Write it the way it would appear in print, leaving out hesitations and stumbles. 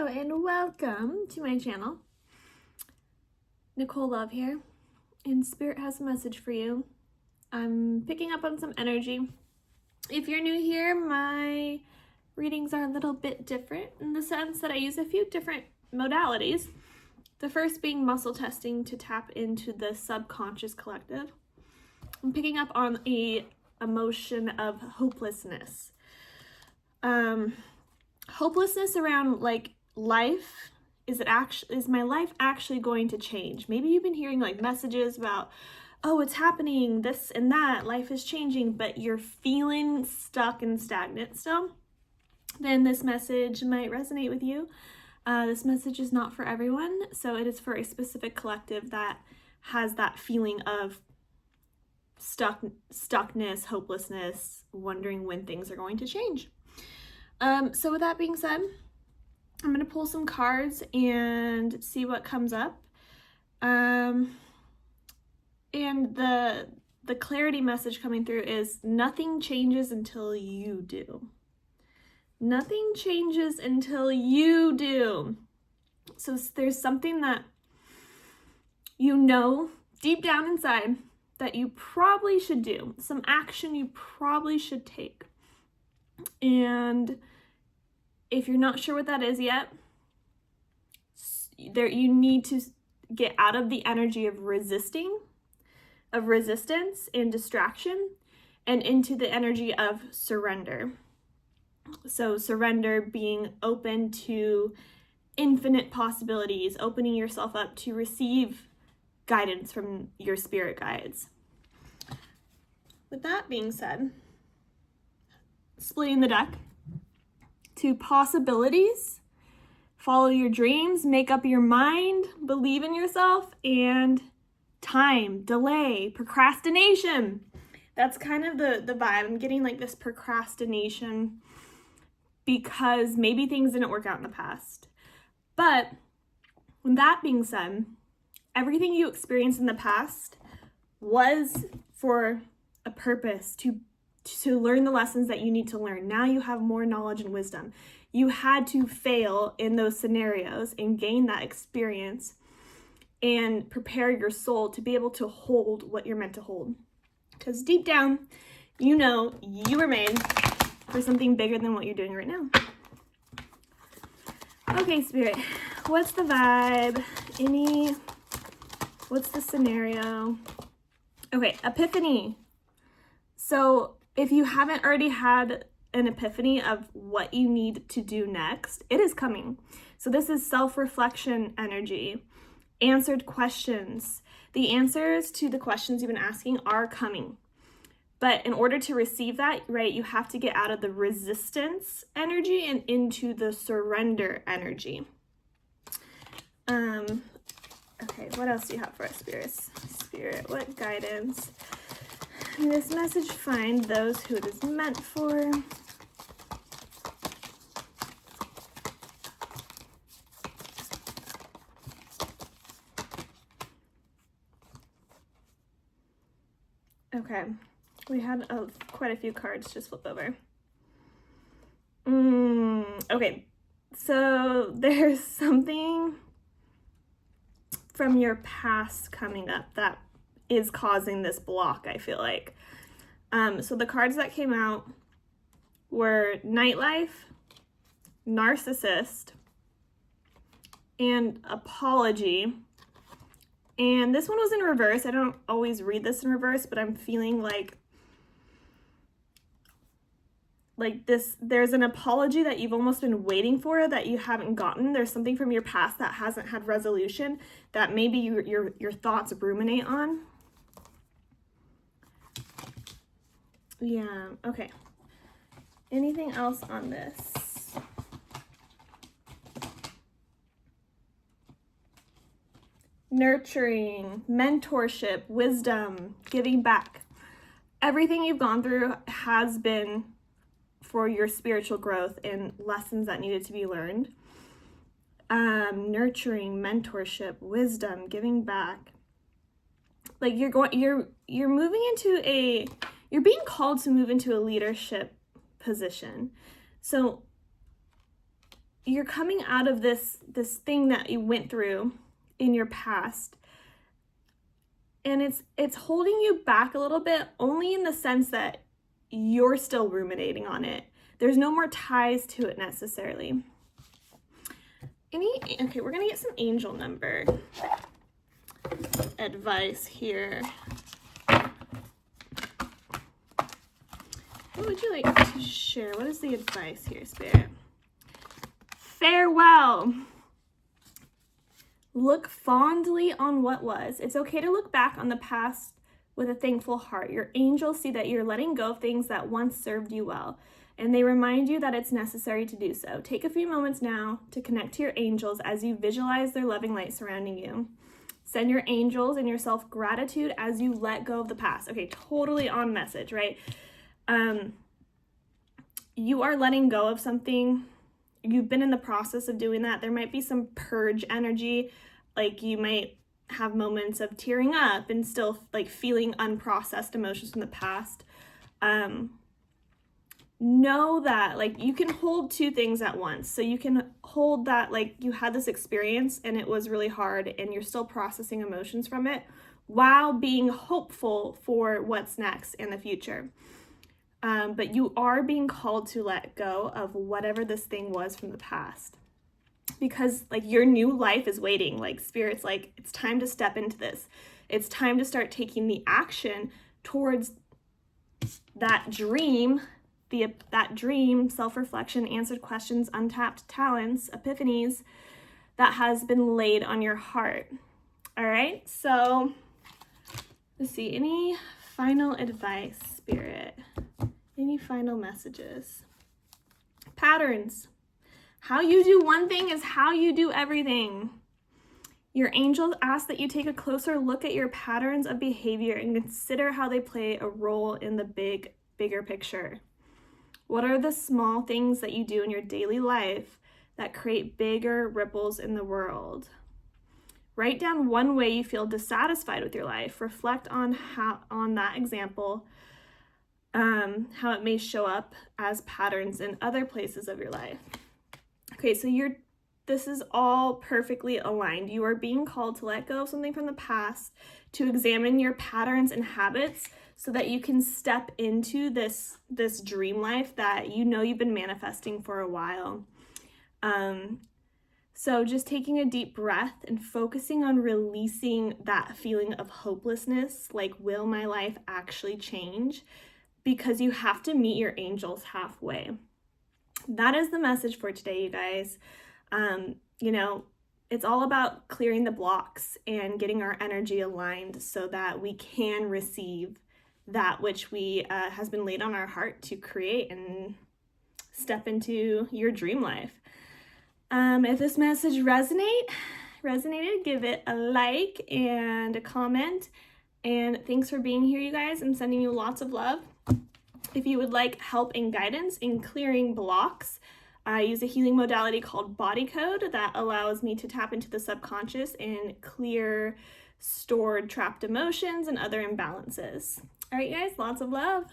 Hello and welcome to my channel. Nicole Love here, and Spirit has a message for you. I'm picking up on some energy. If you're new here, my readings are a little bit different in the sense that I use a few different modalities. The first being muscle testing to tap into the subconscious collective. I'm picking up on a emotion of hopelessness. Hopelessness around like life. Is my life actually going to change? Maybe you've been hearing like messages about, oh, it's happening, this and that, life is changing, but you're feeling stuck and stagnant still. Then this message might resonate with you. This message is not for everyone, so it is for a specific collective that has that feeling of stuckness, hopelessness, wondering when things are going to change. So with that being said, I'm going to pull some cards and see what comes up. And the clarity message coming through is nothing changes until you do. Nothing changes until you do. So there's something that you know deep down inside that you probably should do. Some action you probably should take. And if you're not sure what that is yet, you need to get out of the energy of resistance and distraction, and into the energy of surrender. So surrender being open to infinite possibilities, opening yourself up to receive guidance from your spirit guides. With that being said, splitting the deck to possibilities, follow your dreams, make up your mind, believe in yourself, and time, delay, procrastination. That's kind of the vibe. I'm getting like this procrastination because maybe things didn't work out in the past. But with that being said, everything you experienced in the past was for a purpose, to learn the lessons that you need to learn. Now you have more knowledge and wisdom. You had to fail in those scenarios and gain that experience and prepare your soul to be able to hold what you're meant to hold. Because deep down, you know you were made for something bigger than what you're doing right now. Okay, Spirit, what's the vibe? What's the scenario? Okay, epiphany. So if you haven't already had an epiphany of what you need to do next, it is coming. So this is self-reflection energy, answered questions. The answers to the questions you've been asking are coming. But in order to receive that, right, you have to get out of the resistance energy and into the surrender energy. Okay, what else do you have for us, Spirit, what guidance? May this message find those who it is meant for. Okay, we had quite a few cards just flip over. Okay, so there's something from your past coming up that is causing this block, I feel like. So the cards that came out were Nightlife, Narcissist, and Apology. And this one was in reverse. I don't always read this in reverse, but I'm feeling like this, there's an apology that you've almost been waiting for that you haven't gotten. There's something from your past that hasn't had resolution that maybe your thoughts ruminate on. Yeah, okay. Anything else on this? Nurturing, mentorship, wisdom, giving back. Everything you've gone through has been for your spiritual growth and lessons that needed to be learned. Nurturing, mentorship, wisdom, giving back. Like you're moving into you're being called to move into a leadership position. So you're coming out of this thing that you went through in your past, and it's holding you back a little bit, only in the sense that you're still ruminating on it. There's no more ties to it necessarily. Okay, we're gonna get some angel number advice here. What would you like to share? What is the advice here, Spirit? Farewell. Look fondly on what was. It's okay to look back on the past with a thankful heart. Your angels see that you're letting go of things that once served you well, and they remind you that it's necessary to do so. Take a few moments now to connect to your angels as you visualize their loving light surrounding you. Send your angels and yourself gratitude as you let go of the past. Okay, totally on message, right? You are letting go of something. You've been in the process of doing that. There might be some purge energy, like you might have moments of tearing up and still like feeling unprocessed emotions from the past. Know that like you can hold two things at once. So you can hold that like you had this experience and it was really hard and you're still processing emotions from it while being hopeful for what's next in the future. But you are being called to let go of whatever this thing was from the past, because like your new life is waiting. Like Spirit's like, it's time to step into this. It's time to start taking the action towards that dream, self-reflection, answered questions, untapped talents, epiphanies that has been laid on your heart. All right, so let's see, any final advice, Spirit? Any final messages? Patterns. How you do one thing is how you do everything. Your angels ask that you take a closer look at your patterns of behavior and consider how they play a role in the bigger picture. What are the small things that you do in your daily life that create bigger ripples in the world? Write down one way you feel dissatisfied with your life. Reflect on that example, how it may show up as patterns in other places of your life. Okay, so this is all perfectly aligned. You are being called to let go of something from the past, to examine your patterns and habits so that you can step into this dream life that you know you've been manifesting for a while. So just taking a deep breath and focusing on releasing that feeling of hopelessness, like, will my life actually change? Because you have to meet your angels halfway. That is the message for today, you guys. It's all about clearing the blocks and getting our energy aligned so that we can receive that which we has been laid on our heart to create and step into your dream life. If this message resonated, give it a like and a comment. And thanks for being here, you guys. I'm sending you lots of love. If you would like help and guidance in clearing blocks, I use a healing modality called Body Code that allows me to tap into the subconscious and clear stored trapped emotions and other imbalances. All right, guys, lots of love.